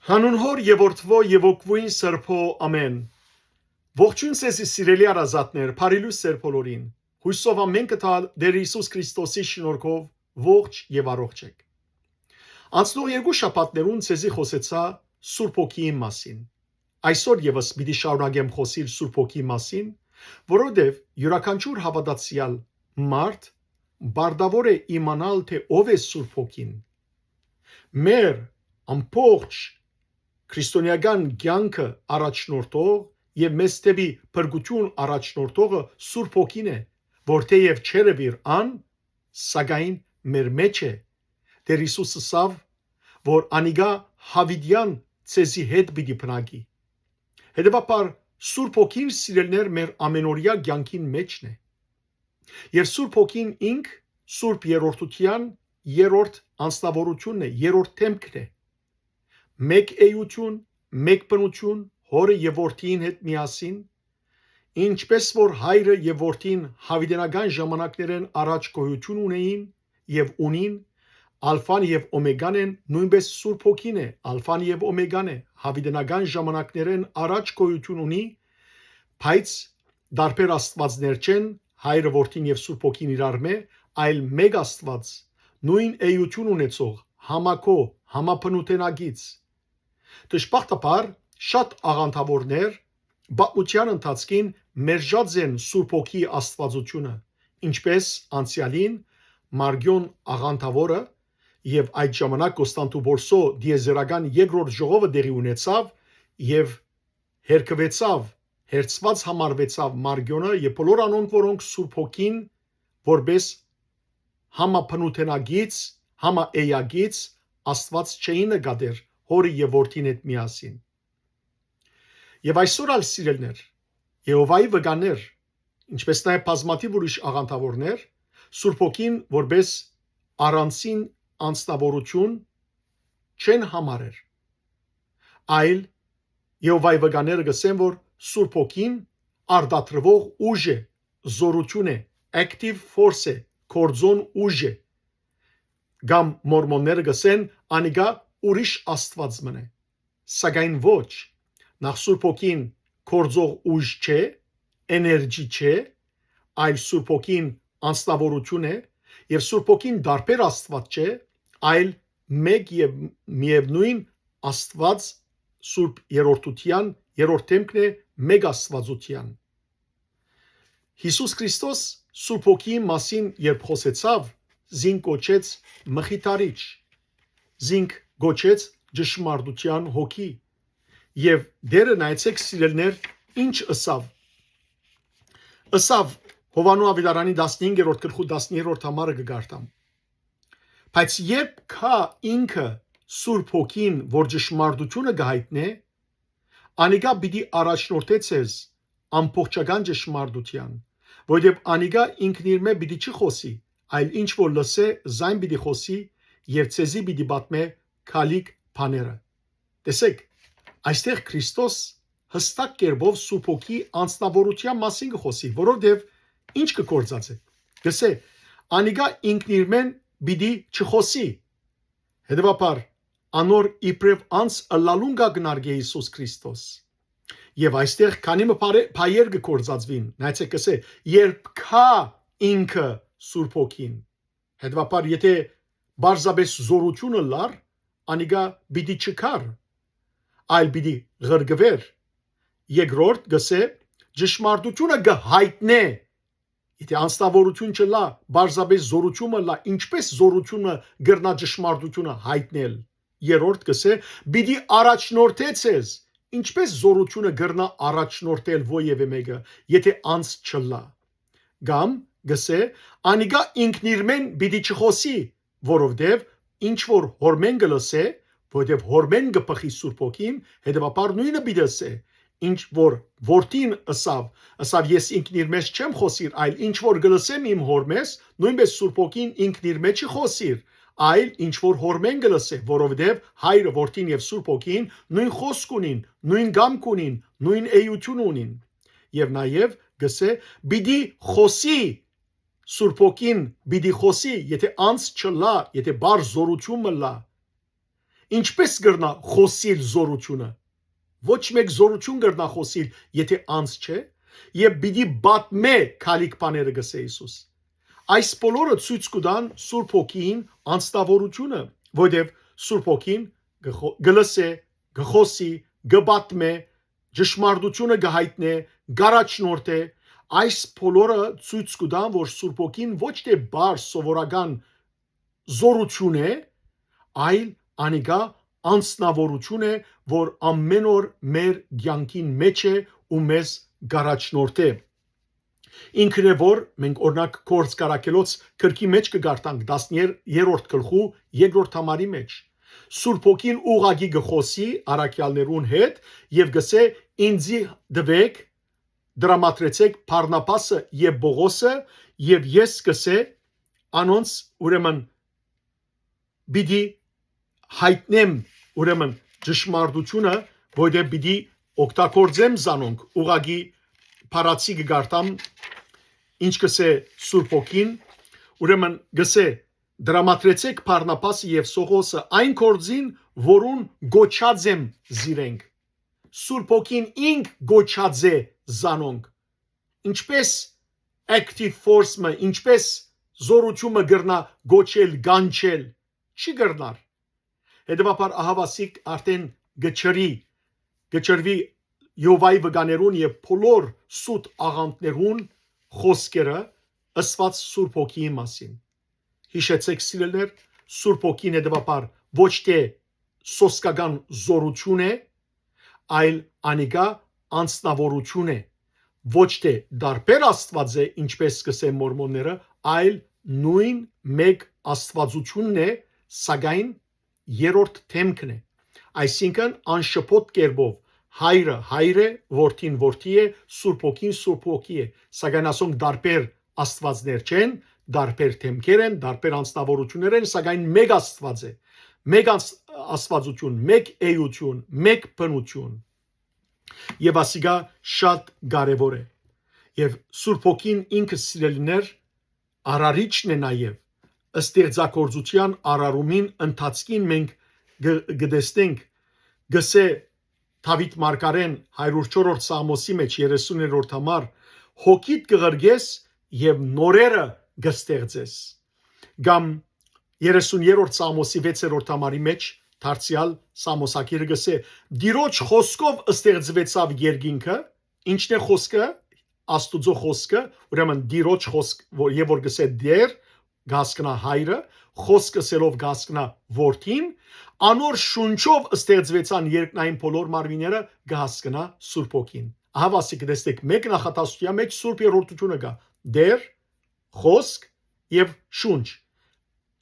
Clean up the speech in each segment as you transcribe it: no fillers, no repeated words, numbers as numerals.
Հանուն հոր եւ որդվո եւ օգվույն սրբո ամեն։ Ողջույն ցեզ սիրելի արազատներ, բարիլույս սեր բոլորին։ Հույսով ամեն կտալ Տեր Հիսուս Քրիստոսի շնորհքով ողջ եւ առողջ եք։ Անցնող երկու շաբաթներուն ցեզի խոսեցա Սուրբ Հոգիի մասին։ Այսօր եւս պիտի շարունակեմ խոսել Սուրբ Հոգիի մասին, որովհետեւ յուրաքանչյուր հավատացյալ մարդ բարդավոր է իմանալ, թե ով է Սուրբ Հոգին։ Մեր ամբողջ քրիստոնեական կյանքը առաջնորդող եւ մեծ դեպի փրկություն առաջնորդողը Սուրբ Հոգին է, որ թեև չերևիր ան, սակայն մեր մեջ է։ Տեր Հիսուսը ասավ, որ անիգա հավիդյան ցեզի հետ պիտի բնակի։ Հետևաբար Սուրբ Հոգին սիրելներ մեր ամենօրյա կյանքին մեջն է։ Եվ Սուրբ Հոգին ինք Սուրբ Երրորդության երրորդ անձնավորությունն է, երրորդ դեմքն է։ Մեկ էություն, մեկ բնություն, հորը եւ որդին հետ միասին, ինչպես որ հայրը եւ որդին հավիտենական ժամանակներեն առաջ գոյություն ունեին եւ ունին, ալֆան եւ օմեգան են, նույնպես Սուրբ Հոգին է, ալֆան եւ օմեգան է, հավիտենական ժամանակներեն առաջ գոյություն ունի, բայց դարբեր աստվածներ չեն, հայրը որդին եւ Սուրբ Հոգին իրար մե, այլ մեկ աստված, նույն էություն ունեցող, համակո, համապնութենագից։ Դժբախտաբար շատ աղանդավորներ պատմության ընթացքին մերժած են Սուրբ Հոգի աստվածությունը, ինչպես անցյալին Մարգիոն աղանդավորը եւ այդ ժամանակ Կոստանդնուպոլսո դիեզերական երկրորդ ժողովը դեղի ունեցավ եւ հերկվեցավ, հերցված համարվեցավ Մարգիոնը եւ բոլոր անոնք, որոնք Սուրբ Հոգին որպես համապնութենագից, համաեյագից աստված չէին նկատեր հորը եւ որդին հետ միասին։ Եվ այսօր ալ սիրելներ, Եհովայի վկաներ, ինչպես նաև բազմաթիվ ուրիշ աղանդավորներ, Սուրբ Հոգին որպես առանցին անձնավորություն չեն համարեր։ Այլ Եհովայի վկաները գսեն, որ Սուրբ Հոգին արտադրվող ուժ է, զորություն է, active force է, կորձոն ուժ է։ Կամ մորմոնները գսեն, անիգա ուրիշ աստված մնե, սակայն ոչ, նախ Սուրբ Հոգին կորձող ուժ չէ, էներգի չէ, այլ Սուրբ Հոգին անձնավորություն է, եւ Սուրբ Հոգին դարբեր աստված չէ, այլ մեկ եւ միևնույն աստված Սուրբ Երրորդության երրորդ դեմքն է մեկ աստվածության։ Հիսուս Քրիստոս Սուրբ Հոգիի մասին երբ խոսեցավ, զին կոչեց մխիթարիչ, զին գոչեց ճշմարտության հոգի եւ դերը նայեցեք սիրելներ ինչ ըսավ Հովանու Ավետարանի 15-րդ գլխու 10-րդ համարը կգարտամ բայց երբ կա ինքը Սուրբ Հոգին որ ճշմարտությունը գահիտնե անիգա պիտի առաջնորդե ցեզ ամբողջական ճշմարտության որովհետեւ անիգա ինքն իր մեջ պիտի չխոսի այլ ինչ որ լսե զայն պիտի խոսի եւ ցեզի պիտի պատմե քալիք բաները։ Տեսեք, այստեղ Քրիստոս հստակ կերպով Սուրբ Հոգի անձնավորության մասին կխոսի, որովհետև ինչ կգործածի։ Գսե, անիգա ինքն իր մեն պիտի չխոսի։ Հետևաբար, անոր իբրև անց ըլլալուն կգնարգե Հիսուս Քրիստոս։ Եվ այստեղ քանի փայեր կգործածվին, նայեցեք գսե, երբ կա ինքը Սուրբ Հոգին։ Հետևաբար, եթե բարձաբես զորությունը լար, անիգա պիտի չկար, այլ պիտի ղրգվեր։ Երկրորդ գսե ճշմարտությունը գհայտնե։ Եթե անձնավորություն չլա, բարձաբես զորությունը լա, ինչպես զորությունը գրնա ճշմարտությունը հայտնել։ Երրորդ գսե պիտի առաջնորդե ցեզ, ինչպես զորությունը գրնա առաջնորդել ովևէ մեկը, եթե անց չլա։ Կամ գսե անիգա ինքն իր մեն պիտի չխոսի, որովհետև ինչ որ հորմեն գլսե, որովհետև հորմեն գփխի Սուրբ Հոգին, հետևաբար նույնը պիտի ասե, ինչ որ որդին ասավ ես ինքն իր մեջ չեմ խոսիր, այլ ինչ որ գլսեմ իմ հորմես, նույնպես Սուրբ Հոգին ինքն իր մեջ չխոսիր, այլ ինչ որ հորմեն գլսե, որովհետև հայրը, որդին եւ Սուրբ Հոգին նույն խոսք ունին, նույն գամք ունին, նույն էություն ունին։ Եվ նաեւ գսե պիտի խոսի Սուրբ Հոգին պիտի խոսի, եթե անց չլա, եթե բար զորություն մլա, Ինչպես կրնա խոսիլ զորությունը։ Ոչ մեկ զորություն կրնա խոսիլ, եթե անց չէ, եւ պիտի բատմե քալիք բաները գսե Հիսուս։ Այս բոլորը ցույց կտան Սուրբ Հոգին անձնավորությունը, որովհետեւ Սուրբ Հոգին գլսե, գխոսի, գբատմե, ճշմարտությունը գհայտնե, գարաչնորթե, այս բոլորը ցույց կտան, որ Սուրբ Հոգին ոչ թե բար սովորական զորություն է, այլ անիկա անձնավորություն է, որ ամեն օր մեր կյանքին մեջ է ու մեզ գարաչնորթե։ Ինքն է որ մենք օրինակ Գործ Կարակելոց քրքի մեջ կգարտանք 10-րդ գլխու 2-րդ համարի մեջ Սուրբ Հոգին ուղագի գխոսի առաքյալներուն հետ եւ գսե ինձի դվեք դրամատրեցեք Փարնապասը եւ Բողոսը եւ ես գսե անոնց ուրեմն բիդի հայտնեմ ուրեմն ճշմարտությունը որը բիդի օգտագործեմ զանոնք ուղագի Փարացի գարտամ ինչ կսե Սուրբ Հոգին ուրեմն գսե դրամատրեցեք Փարնապասը եւ Սողոսը այն կորձին որուն գոչած եմ զիրենք Սուրբ Հոգին ինք գոչած է զանոնք ինչպես active force-ը ինչպես զորությունը գրնա գոչել գանչել չի գրնար հետեւաբար ահավասիկ արդեն գչրվի Յովայի վկաներուն եւ բոլոր սուտ աղանդներուն խոսքերը ըսված Սուրբ Հոգիի մասին հիշեցեք սիրելներ Սուրբ Հոգին հետեւաբար ոչ թե սոսկական զորություն է այլ անիկա անձնավորություն է ոչ թե դարբեր Աստված է ինչպես կսեն մորմոնները այլ նույն մեկ Աստվածությունն է սակայն երրորդ թեմքն է այսինքն անշփոթ կերպով հայրը հայր է որդին որդի է Սուրբ Հոգին Սուրբ Հոգի է սակայն ասոնք դարբեր Աստվածներ չեն դարբեր թեմքեր են դարբեր անձնավորություններ են սակայն մեկ Աստված է մեկ Աստվածություն մեկ էություն մեկ բնություն եւ ասիգա շատ կարեւոր է եւ Սուրբ Հոգին ինքը սիրելիներ արարիչն է նաեւ ստեղծագործության արարումին ընթացքին մենք գտեսնենք գսե Դավիթ Մարգարեն 104-րդ Սամոսի մեջ 30-րդ համար հոգիդ կղրգես եւ նորերը գստեղծես գամ 30-րդ Սամոսի 6-րդ համարի մեջ դարձյալ Սամոսակիրը գսե Դիրոջ խոսքով ստեղծվեցավ երկինքը ինչն է խոսքը Աստուծո խոսքը ուրեմն Դիրոջ խոսք եւ որ գսե դեր գասկնա հայրը խոսքը սելով գասկնա որդին անոր շունչով ստեղծվեցան երկնային բոլոր մարմինները գահսկնա Սուրբ Հոգին ահավասիկ դեստեք մեկ նախատասության մեջ Սուրբ երրորդությունը կա դեր խոսք եւ շունչ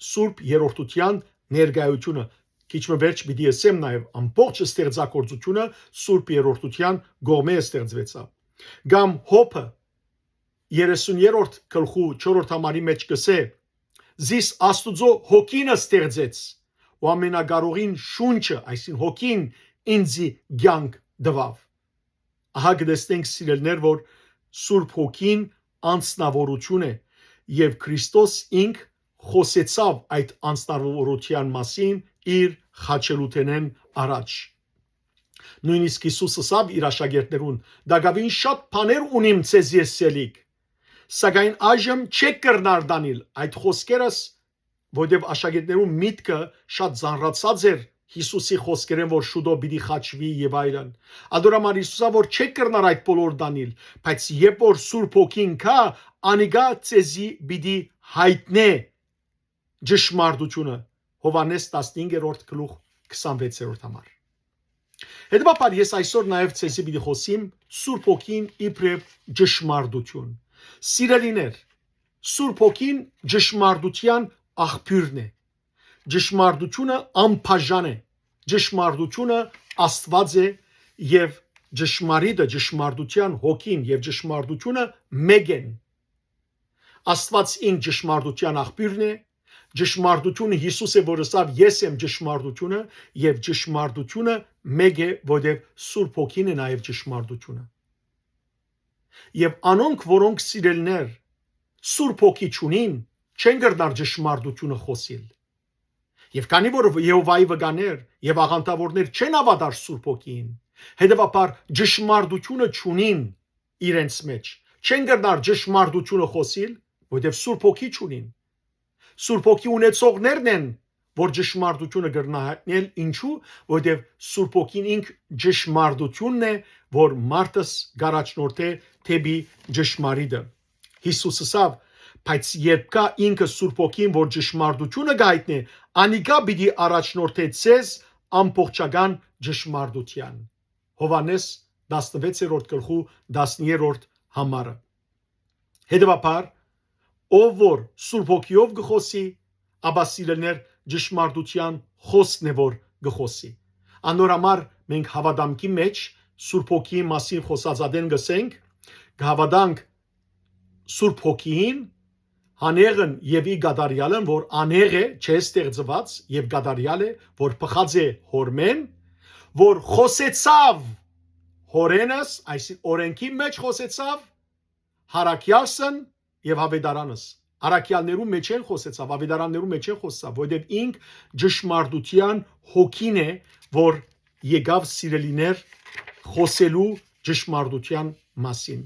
Սուրբ երրորդության ներկայությունը քիչ մը վերջ պիտի ասեմ նաեւ ամբողջ ստեղծագործությունը Սուրբ երրորդության գոմե ստեղծվեցավ գամ հոփը 30-րդ գլխու 4-րդ համարի մեջ կսե Զիս Աստուծո հոգինը ստեղծեց ու ամենակարողին շունչը այսին հոգին ինձի ցանկ դվավ ահա գտեսնենք սիրելներ որ Սուրբ Հոգին անձնավորություն է եւ Քրիստոս ինք խոսեցավ այդ անձնավորության մասին իր խաչելութենեն առաջ նույնիսկ Հիսուսը ասավ իր աշակերտներուն դակավին շատ բաներ ունիմ ցեզ եսելիք սակայն այժմ չեք կրնար դանիլ այդ խոսքերս որովհետև աշակերտներու միտքը շատ զանրացած էր Հիսուսի խոսքերեն որ շուտով պիտի խաչվի եւ այլն ադորամար Հիսուսը որ չեք կրնար այդ բոլոր դանիլ բայց երբ որ Սուրբ Հոգին կա անիգա ցեզի պիտի հայտնե ճշմարտությունը Հովանես 15-րդ գլուխ 26-րդ համար հետո ես այսօր նաեւ ցեզի պիտի խոսիմ Սուրբ Հոգին իբրև ճշմարտություն Սիրելիներ Սուրբ Հոգին ճշմարտության աղբյուրն է ճշմարտությունը անբաժան է ճշմարտությունը Աստված է եւ ճշմարիտը ճշմարտության հոգին եւ ճշմարտությունը մեկ են Աստված ինք ճշմարտության աղբյուրն է ճշմարտությունը Հիսուս է որ ասավ ես եմ ճշմարտությունը եւ ճշմարտությունը մեկ է որովհետեւ Սուրբ Հոգին է նաեւ ճշմարտությունը եւ անոնք որոնք սիրելներ Սուրբ Հոգի չունին չեն գտնար ճշմարտությունը խոսիլ Եվ քանի որ Եհովայի վկաներ եւ աղանդավորներ չեն ավադար Սուրբ Հոգին, հետեւաբար ճշմարտությունը չունին իրենց մեջ, չեն գտնար ճշմարտությունը խոսիլ, որովհետեւ Սուրբ Հոգի չունին։ Սուրբ Հոգի ունեցողներն են, որ ճշմարտությունը գրնահատնել, ինչու, որովհետեւ Սուրբ Հոգին ինք ճշմարտությունն է, որ մարդս գարաչնորթե թեպի ճշմարիտը։ Հիսուսը ասավ, բայց երբ կա ինքը Սուրբ Հոգին, որ ճշմարտությունը գայտնի, անիկա պիտի առաջնորդե ցեզ ամբողջական ճշմարտության։ Հովանես 16-րդ գլխու 10-րդ համարը։ Հետևաբար, ով որ Սուրբ Հոգիով գխոսի, ապա սիրելներ ճշմարտության խոսքն է որ գխոսի։ Անորամար մենք հավատամքի մեջ Սուրբ Հոգիի մասին խոսածադեն գսենք, գհավատանք Սուրբ Հոգին Անեղն եւ ի գադարյալն, որ անեղ է, չէ ստեղծված եւ գադարյալ է, որ փխած է հորմեն, որ խոսեցավ հորենս, այսինքն օրենքի մեջ խոսեցավ հարակյալսն եւ հավեդարանս։ Հարակյալներու մեջ են խոսեցավ, հավեդարաններու մեջ են խոսեցավ, որովհետեւ ինք ճշմարտության հոգին է, որ եկավ սիրելիներ խոսելու ճշմարտության մասին։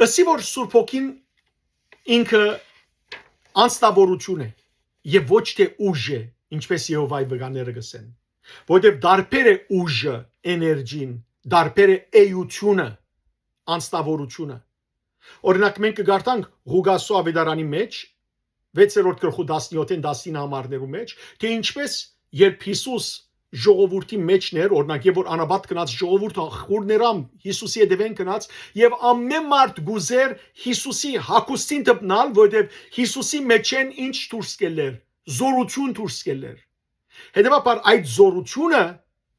Ըսի որ Սուրբ Հոգին ինքը անձնավորություն է եւ ոչ թե ուժ է, ինչպես Եհովայի վկաները գսեն, որովհետեւ դարբեր է ուժը, էներգին, դարբեր է էությունը, անձնավորությունը։ Օրինակ մենք կգարտանք Ղուգասու ավետարանի մեջ 6-րդ գլխու 17-ին 19 համարներու մեջ, թե ինչպես երբ Հիսուս ժողովրդի մեջն էր, օրինակ եւ որ անաբատ գնաց ժողովուրդը խորներամ Հիսուսի հետևեն գնաց եւ ամեն մարդ գուզեր Հիսուսի հակոստին դպնալ, որովհետեւ Հիսուսի մեջեն ինչ դուրս գելեր, զորություն դուրս գելեր։ Հետևաբար այդ զորությունը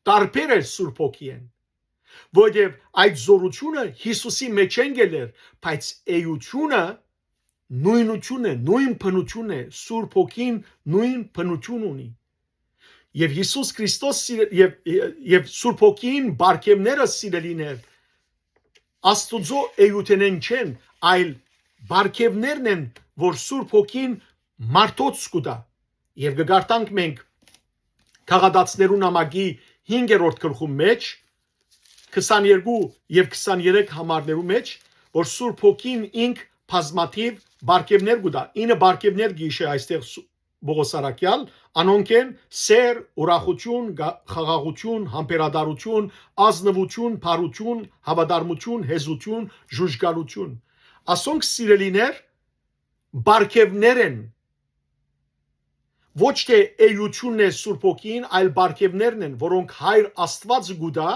տարբեր է Սուրբ Հոգիին, որովհետեւ այդ զորությունը Հիսուսի մեջեն գելեր, բայց էությունը նույնություն է, նույն բնություն է, Սուրբ Հոգին նույն բնություն ունի։ Եվ Հիսուս Քրիստոս եւ Սուրբ Հոգին բարգեւները սիրելիներ Աստուծո էյութենեն չեն, այլ բարգեւներն են, որ Սուրբ Հոգին մարդոց կուտա։ Եվ գարտանք մենք Քաղաքացիներու նամակի 5-րդ գլխու մեջ 22 եւ 23 համարներու մեջ, որ Սուրբ Հոգին ինք բազմաթիվ բարգեւներ կուտա։ Ինը բարգեւներ գիշե այստեղ Բողոսարակյալ անոնք են սեր, ուրախություն, խաղաղություն, համբերադարություն, ազնվություն, բարություն, հավատարմություն, հեզություն, ժուժգալություն։ Ասոնք սիրելիներ բարգևներ են։ Ոչ թե էությունն է Սուրբ Հոգին, այլ բարգևներն են, որոնք Հայր Աստված գուտա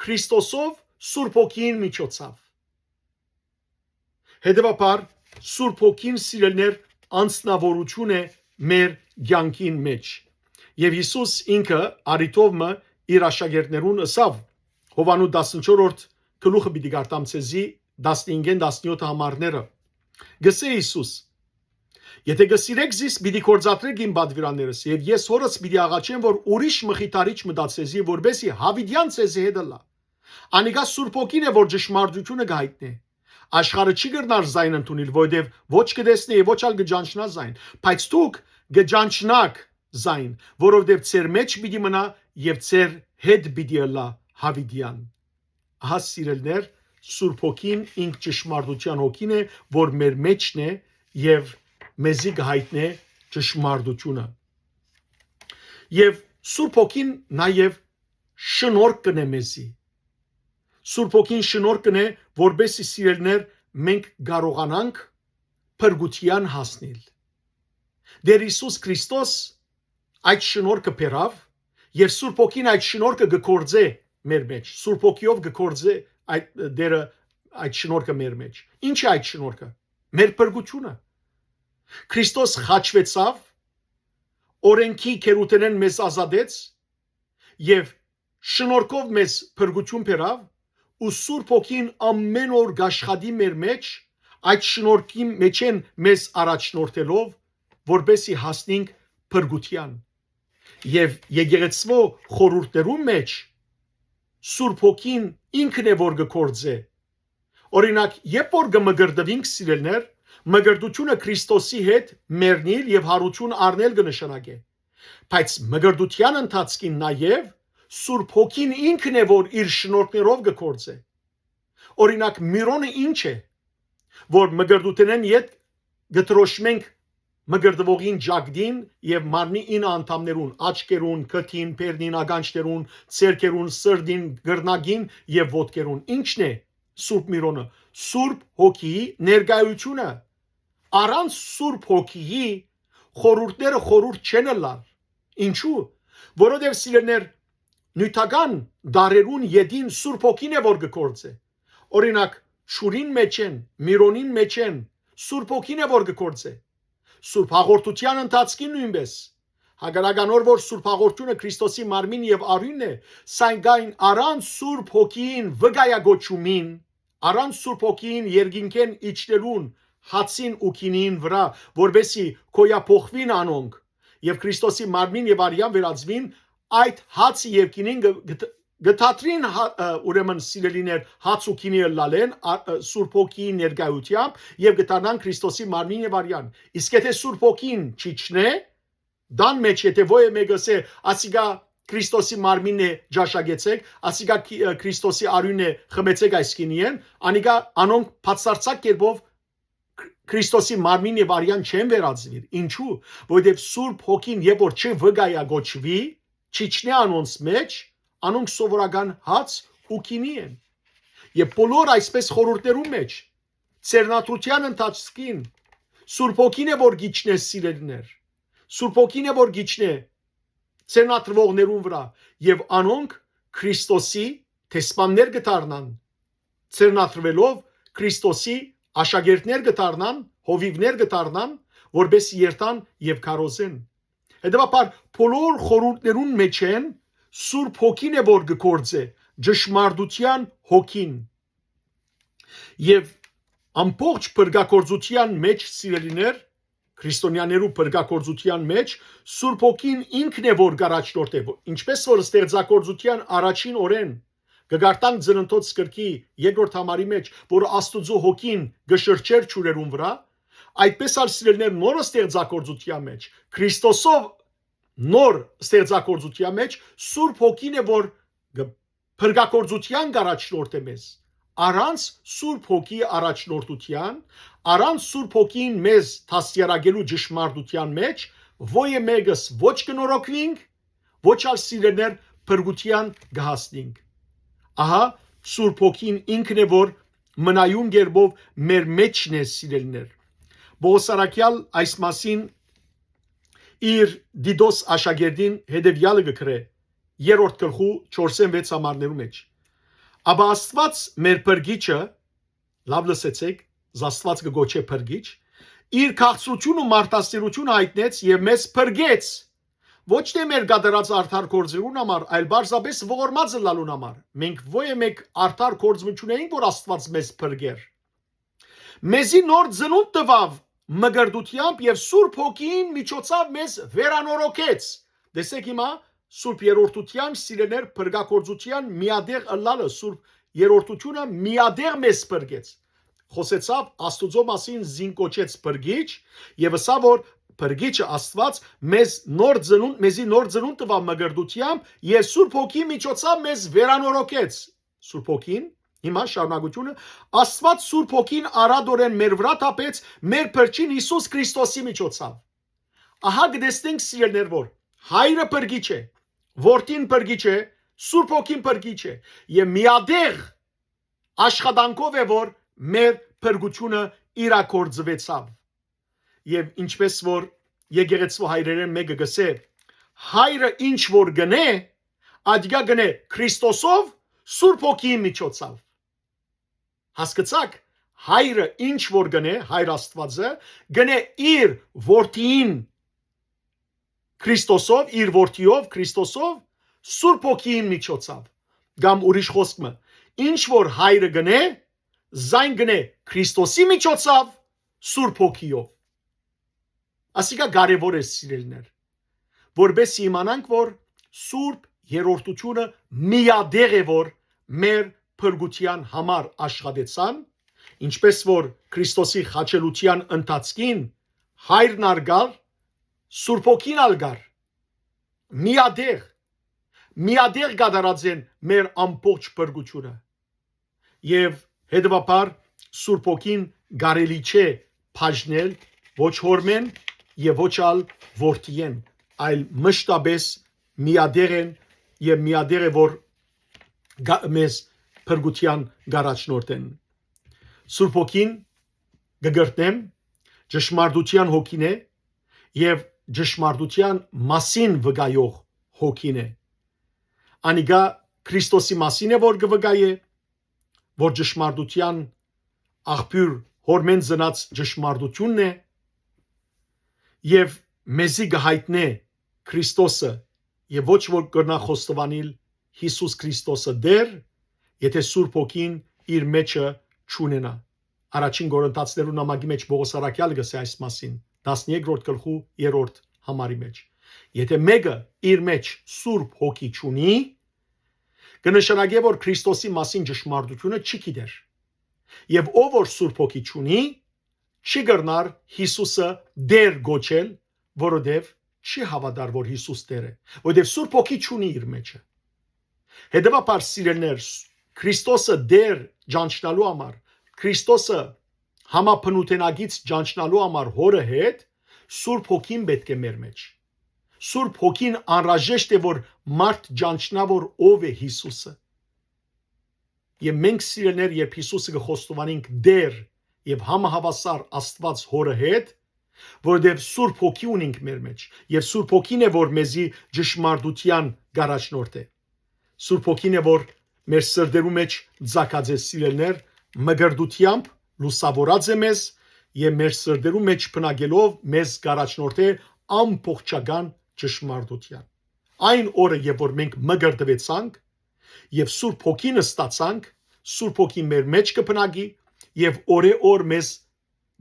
Քրիստոսով Սուրբ Հոգին միջոցով։ Հետևաբար Սուրբ Հոգին սիրելիներ անձնավորություն է մեր ցանկին մեջ եւ Հիսուս ինքը արիթովը իր աշակերտներուն ասավ Հովանու 14-րդ գլուխը պիտի գարտամ ցեզի 15-ին 17 համարները գսե Հիսուս եթե գսիրեք զիս պիտի կործատրեք իմ բադվիրաններս եւ ես հորս պիտի աղաչեմ որ ուրիշ մխիթարիչ մտածեզի որբեսի հավիդյան ցեզի հետլա անիկա Սուրբ Հոգին է որ ճշմարտությունը գայտնի աշխարհը չի գրնար զայն ընդունել որովհետեւ ոչ կդեսնի եւ ոչ ալ գճանչնա զայն բայց դուք գճանչնակ զայն որովհետեւ ծեր մեջ պիտի մնա եւ ծեր հետ պիտի լա հավիդյան ահա սիրելներ Սուրբ Հոգին ինք ճշմարտության հոգին է որ մեր մեջն է եւ մեզի գայտնի ճշմարտությունը եւ Սուրբ Հոգին նաեւ շնորհք կնե մեզի Սուրբ Հոգին շնորհք կնե որբեսի սիրելներ մենք կարողանանք փրկության հասնել Դեր Հիսուս Քրիստոս այդ շնորհքը բերավ եւ Սուրբ Հոգին այդ շնորհքը գործե մեր մեջ Սուրբ Հոգիով գործե այդ դերը այդ շնորհքը մեր մեջ ինչ է այդ շնորհքը մեր փրկությունը Քրիստոս խաչվեցավ օրենքի քերութենեն մեզ ազատեց եւ շնորհքով մեզ փրկություն բերավ ու Սուրբ Հոգին ամեն օր գաշխատի մեր մեջ այդ շնորհքի մեջ են մեզ առաջնորդելով որբեսի հասնենք փրկության եւ եկեղեցվո խորհուրդներու մեջ Սուրբ Հոգին ինքն է որ գործե Օրինակ, երբ որ կմգրդվենք սիրելներ, մգրդությունը Քրիստոսի հետ մեռնել եւ հարություն առնել կնշանակե։ Բայց մգրդության ընթացքին նաև Սուրբ Հոգին ինքն է, որ իր շնորհներով կգործե։ Օրինակ, Միրոնը ինչ է, որ մգրդութենեն յետ գտրոշմենք մգրդվողին ջագդին եւ մարմնի 9 անդամներուն, աչքերուն, քթին, բերնին, ագանչներուն, ցերկերուն, սրդին, գրնագին եւ ոտքերուն։ Ինչն է Սուրբ Միրոնը? Սուրբ Հոգիի ներկայությունը։ Առանց Սուրբ Հոգիի խորհուրդները խորհուրդ չեն լար։ Ինչու? Որովհետեւ սիրելներ նյութական դարերուն յետին Սուրբ Հոգին է որ գործե։ Օրինակ, շուրին մեջ են, Միրոնին մեջ են, Սուրբ Հոգին է որ գործե։ Սուրբ հաղորդության ընթացքին նույնպես հագարականոր որ Սուրբ հաղորդությունը Քրիստոսի մարմին եւ արյունն է, սակայն առանց Սուրբ Հոգին վգայագոչումին, առանց Սուրբ Հոգին երկինքեն իջնելուն հացին ու քինին վրա, որբեսի կոյափոխվին անոնք եւ Քրիստոսի մարմին եւ արյան վերածվին, այդ հացը եւ քինին գտատրին ուրեմն սիրելիներ հաց ու քինի լալեն Սուրբ Հոգիի ներկայությամբ եւ գտանան Քրիստոսի մարմին եւ արյան։ Իսկ եթե Սուրբ Հոգին չիջնե, դան մեջ եթե ոյ մեգասե ասիգա Քրիստոսի մարմինն է ջաշագեցեք, ասիգա Քրիստոսի արյունն է խմեցեք այս քինիեն, անիգա անոնք բացարձակ կերպով Քրիստոսի մարմին եւ արյան չեն վերածվիր։ Ինչու? Որովհետեւ Սուրբ Հոգին երբ որ չվգայագոչվի, չիջնե անոնց մեջ, անոնք սովորական հաց ու քինի են։ Եվ բոլոր այսպես խորհուրդներում մեջ ծերնատության ընթացքին Սուրբ Հոգին է որ գիչնե սիրելիներ։ Սուրբ Հոգին է որ գիչնե ծերնատրվողներուն վրա եւ անոնք Քրիստոսի տեսփաններ կդառնան։ Ծերնատրվելով Քրիստոսի աշակերտներ կդառնան, հովիվներ կդառնան, որբես երթան եւ քարոզեն։ Հետևաբար բոլոր խորհուրդներուն մեջ են Սուրբ Հոգին է որ գործե, ճշմարտության Հոգին։ Եվ ամբողջ բրգակորձության մեջ սիրելիներ, քրիստոնյաներու բրգակորձության մեջ Սուրբ Հոգին ինքն է որ գարաչնորդ է, ինչպես որ ստեղծագործության առաջին օրեն գարտանք ծննդոց գրքի երկրորդ համարի մեջ, որ Աստուծո Հոգին գշրջեր ճուրերուն վրա, այդպես ալ սիրելիներ նոր ստեղծագործության մեջ Քրիստոսով նոր ստեղծագործության մեջ Սուրբ Հոգին է որ բրգակորձության առաջնորդ է մեզ։ Առանց Սուրբ Հոգի առաջնորդության, առանց Սուրբ Հոգին մեզ դաստիարակելու ճշմարտության մեջ ոյե մեգս ոչ կնորոգվինք, ոչ ալ սիրելիներ բրգության գահստինք։ Ահա Սուրբ Հոգին ինքն է որ մնայուն գերբով մեր մեջն է սիրելիներ։ Բողոսարակյալ այս մասին իր դիդոս աշակերտին հետևյալը գկրե 3-րդ գլխու 4-6 համարներու մեջ։ Աբա Աստված մեր բրգիչը, լավ լսեցեք, Աստված կգոչե բրգիչ, իր քաղցրությունը մարտասիրությունը հայտնեց եւ մեզ բրգեց, ոչ թե մեր գդրած արդար գործերուն համար, այլ բարձրապես ողորմած լալուն համար։ Մենք ոյե մեկ արդար գործություն էինք, որ Աստված մեզ բրգեր։ Մեզի նոր ծնունդ տվավ մգրդությամբ եւ Սուրբ Հոգին միջոցով մեզ վերանորոգեց։ Դեսեք հիմա Սուրբ երրորդության սիրելիներ բրգակորձության միադեղ ըլլալը Սուրբ երրորդությունը միադեղ մեզ բրգեց։ Խոսեցավ Աստուծո մասին զինկոչեց բրգիչ եւ ասա որ բրգիչը Աստված մեզի նոր ծնունդ տվավ մգրդությամբ եւ Սուրբ Հոգի միջոցով մեզ վերանորոգեց։ Սուրբ Հոգին հիմա շարունակությունը Աստված Սուրբ Հոգին արադորեն մեր վրա տապեց մեր փրկին Հիսուս Քրիստոսի միջոցով։ Ահա գտեսնենք սիրելիներ որ Հայրը բրգիչ է, Որդին բրգիչ է, Սուրբ Հոգին բրգիչ է եւ միադեղ աշխատանքով է որ մեր բրգությունը իրակորձվեցավ։ Եվ ինչպես որ եկեղեցու հայրերեն մեկը գսե հայրը ինչ որ գնե ադիգա գնե Քրիստոսով Սուրբ Հոգիի միջոցով հասկացաք հայրը ինչ որ գնե հայր Աստվածը գնե իր որդին Քրիստոսով իր որդիով Քրիստոսով Սուրբ Հոգիի միջոցով կամ ուրիշ խոսքը ինչ որ հայրը գնե զայն գնե Քրիստոսի միջոցով Սուրբ Հոգիով ասիկա կարևոր է սիրելիներ որբես իմանանք որ Սուրբ երրորդությունը միադեղ է որ մեր փրկության համար աշխատեցան Ինչպես որ Քրիստոսի խաչելության ընթացքին հայրն արգար, Սուրբ Հոգին ալգար, միադեղ գադարած են մեր ամբողջ բրգությունը եւ հետեւաբար Սուրբ Հոգին գարելի չէ բաժնել ոչ հորմեն եւ ոչ ալ որդիեն, այլ մշտապես միադեղ են եւ միադեղ է որ մեզ բրգության գարաչնորտեն Սուրբ Հոգին գգրտեմ ճշմարտության հոգին է եւ ճշմարտության մասին վկայող հոգին է անիգա Քրիստոսի մասին է որ գվկայե որ ճշմարտության աղբյուր հորմեն ծնած ճշմարտությունն է եւ մեզի գահիտնե Քրիստոսը եւ ոչ որ կրնա խոստովանել Հիսուս Քրիստոսը դեր եթե Սուրբ Հոգին իր մեջը չունենա առաջին Կորինթացիներու նամակի մեջ Պողոս Արաքյալը գսե այս մասին 13-րդ գլխու 3-րդ համարի մեջ եթե մեկը իր մեջ Սուրբ Հոգի չունի կնշանակե որ Քրիստոսի մասին ճշմարտությունը չի գիտեր եւ ով որ Սուրբ Հոգի չունի չի կրնար Հիսուսը դեր գոչել որովհետեւ չի հավատար որ Հիսուս դեր է որովհետեւ Սուրբ Հոգի չունի իր մեջը հետեւաբար սիրելներ Քրիստոսը դեր ճանչնալու համար Քրիստոսը համապնութենագից ճանչնալու համար հորը հետ Սուրբ Հոգին պետք է մեր մեջ Սուրբ Հոգին անհրաժեշտ է որ մարդ ճանչնա որ ով է Հիսուսը եւ մենք սիրելներ երբ Հիսուսը կխոստովանենք դեր եւ համահավասար Աստված հորը հետ որովհետեւ Սուրբ Հոգի ունենք մեր մեջ եւ Սուրբ Հոգին է որ մեզի ճշմարտության գարաչնորդ է Սուրբ Հոգին է որ մեր սրտերու մեջ ցակած է սիրելներ մգրդությամբ լուսավորած է մեզ եւ մեր սրտերու մեջ բնագելով մեզ գարաչնորդ է ամբողջական ճշմարտության այն օրը երբ որ մենք մգրդվեցանք եւ Սուրբ Հոգին ստացանք Սուրբ Հոգին մեր մեջ կբնագի եւ օրեօր մեզ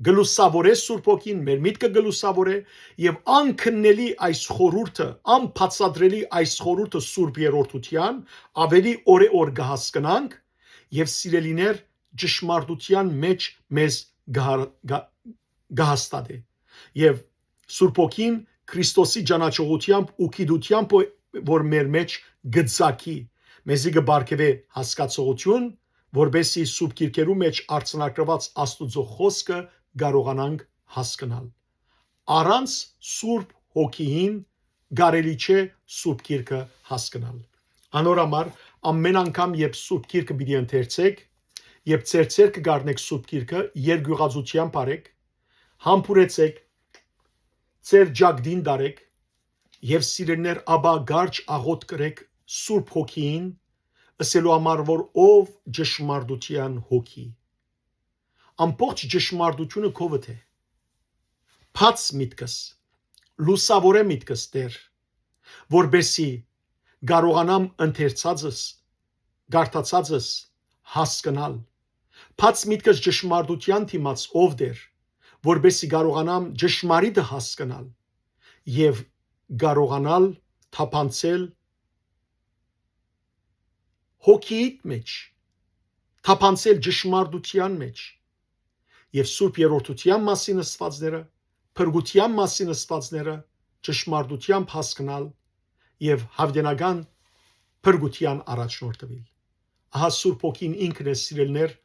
գլուսավորե Սուրբ Հոգին մեր միտքը գլուսավորե եւ անքննելի այս խորհուրդը անբացատրելի այս խորհուրդը Սուրբ Երրորդության ավելի օրեօր կհասկանանք եւ սիրելիներ ճշմարտության մեջ մեզ գահստատե եւ Սուրբ Հոգին Քրիստոսի ճանաչողությամբ ու գիտությամբ որ մեր մեջ գծակի մեզի կբարգեւե հասկացողություն որբեսի Սուրբ Գիրքերու մեջ արձանագրված Աստուծո խոսքը կարողանանք հասկանալ առանց Սուրբ Հոգին կարելի չէ Սուրբ Գիրքը հասկանալ անորամար ամեն անգամ երբ Սուրբ Գիրքը պիտի ընթերցեք երբ ձեր ցերկը գարնեք Սուրբ Գիրքը երկյուղածությամբ արեք համբուրեցեք ձեր ջագդին դարեք եւ սիրելներ աբա գարջ աղոտ կրեք Սուրբ Հոգին ասելու համար որ ով ճշմարտության հոգի ամբողջ ճշմարտությունը քովդ է բաց միտքս լուսավորե միտքս դեր որբեսի կարողանամ ընթերցածս գարտացածս հասկանալ բաց միտքս ճշմարտության թիմաց ով դեր որբեսի կարողանամ ճշմարիտը հասկանալ եւ կարողանալ թափանցել հոգիիդ մեջ թափանցել ճշմարտության մեջ եւ Սուրբ Երրորդության մասին ասվածները փրկության մասին ասվածները ճշմարտությամբ հասկանալ եւ հավդենական փրկության առաջնորդվել ահա Սուրբ Հոգին ինքն է սիրելներ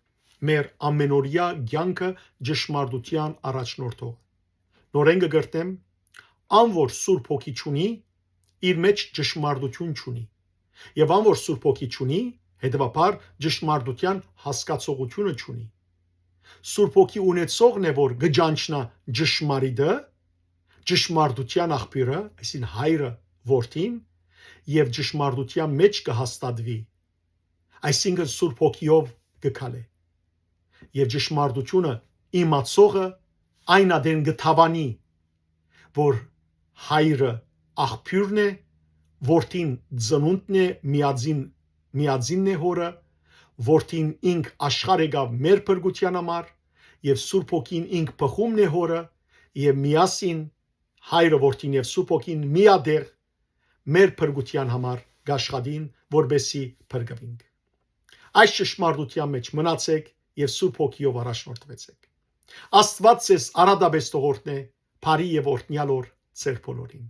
մեր ամենօրյա կյանքը ճշմարտության առաջնորդող նորեն կգրտեմ անոր Սուրբ Հոգի չունի իր մեջ ճշմարտություն չունի եւ անոր Սուրբ Հոգի չունի հետեւաբար ճշմարտության հասկացողությունը չունի Սուրբ Հոգի ունեցողն է որ գճանչնա ճշմարիտը ճշմարտության աղբյուրը այսին հայրը որդին եւ ճշմարտության մեջ կհաստատվի այսինքն Սուրբ Հոգիով կքալե եւ ճշմարտությունը իմացողը այն ադեն գթավանի որ հայրը աղբյուրն է որդին ծնունդն է միածինն է հորը որդին ինք աշխարհ եկավ մեր փրկության համար եւ Սուրբ Հոգին ինք բխումն է հորը եւ միասին հայրը որդին եւ Սուրբ Հոգին միադեղ մեր փրկության համար գաշխատին որբեսի փրկվենք այս ճշմարտության մեջ մնացեք եւ Սուրբ Հոգիով առաջնորդվեցեք։ Աստված ձեզ արադաբես թողորտնե, բարի եւ օրհնյալ օր ձեր բոլորին։